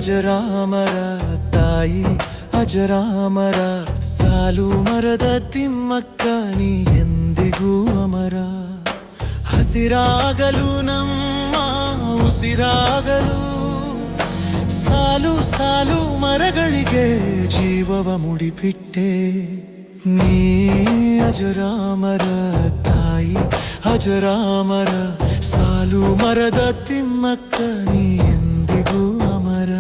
ಅಜರಾಮರ ತಾಯಿ ಅಜರಾಮರ ಸಾಲು ಮರದ ತಿಮ್ಮಕ್ಕ ನೀ ಎಂದಿಗೂ ಅಮರ. ಹಸಿರಾಗಲು ನಮ್ಮ ಉಸಿರಾಗಲು ಸಾಲು ಸಾಲು ಮರಗಳಿಗೆ ಜೀವವ ಮುಡಿಪಿಟ್ಟೆ. ನೀ ಅಜರಾಮರ ತಾಯಿ ಅಜರಾಮರ ಸಾಲು ಮರದ ತಿಮ್ಮಕ್ಕ ನೀ ಎಂದಿಗೂ ಅಮರ.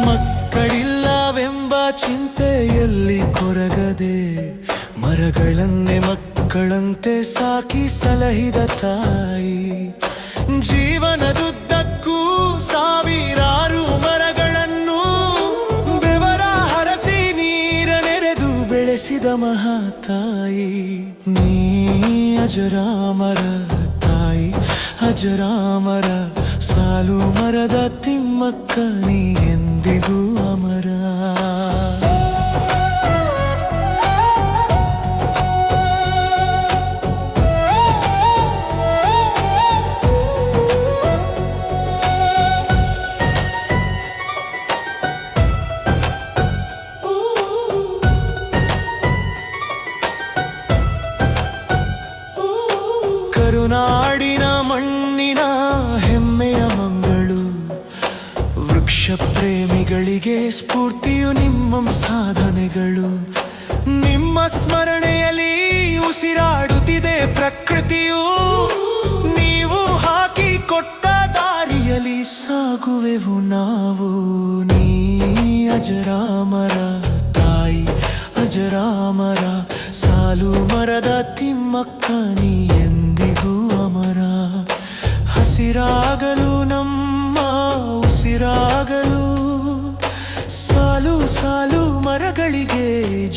ಮಕ್ಕಳಿಲ್ಲವೆಂಬ ಚಿಂತೆಯಲ್ಲಿ ಕೊರಗದೆ ಮರಗಳನ್ನೇ ಮಕ್ಕಳಂತೆ ಸಾಕಿ ಸಲಹಿದ ತಾಯಿ. ಜೀವನದುದ್ದಕ್ಕೂ ಸಾವಿರಾರು ಮರಗಳನ್ನು ಬೆವರ ಹರಸಿ ನೀರ ನೆರೆದು ಬೆಳೆಸಿದ ಮಹಾತಾಯಿ. ನೀ ಅಜರಾಮರ ತಾಯಿ ಅಜರಾಮರ ಸಾಲು ಮರದ ತಿಮ್ಮಕ್ಕ ನೀ ಎಂದಿಗೂ ಅಮರ. ಕರುನಾಡಿನ ಮಣ್ಣಿನ ಹೆಮ್ಮೆಯ ಮಂಗಳು, ವೃಕ್ಷ ಪ್ರೇಮಿಗಳಿಗೆ ಸ್ಫೂರ್ತಿಯು ನಿಮ್ಮ ಸಾಧನೆಗಳು. ನಿಮ್ಮ ಸ್ಮರಣೆಯಲ್ಲಿ ಉಸಿರಾಡುತ್ತಿದೆ ಪ್ರಕೃತಿಯು, ನೀವು ಹಾಕಿಕೊಟ್ಟ ದಾರಿಯಲ್ಲಿ ಸಾಗುವೆವು ನಾವು. ನೀ ಅಜರಾಮರ ತಾಯಿ ಅಜರಾಮರ ಸಾಲು ಮರದ ತಿಮ್ಮಕ್ಕ ನೀ ಎಂದಿಗೂ ಅಮರ. ಹಸಿರಾಗಲು ನಮ್ಮ ಉಸಿರಾಗಲು ಸಾಲು ಸಾಲು ಮರಗಳಿಗೆ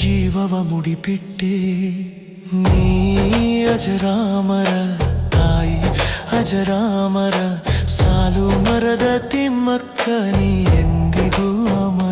ಜೀವವ ಮುಡಿಪಿಟ್ಟೆ. ನೀ ಅಜರಾಮರ ತಾಯಿ ಅಜರಾಮರ ಸಾಲು ಮರದ ತಿಮ್ಮಕ್ಕ ನೀ ಎಂದಿಗೂ ಅಮರ.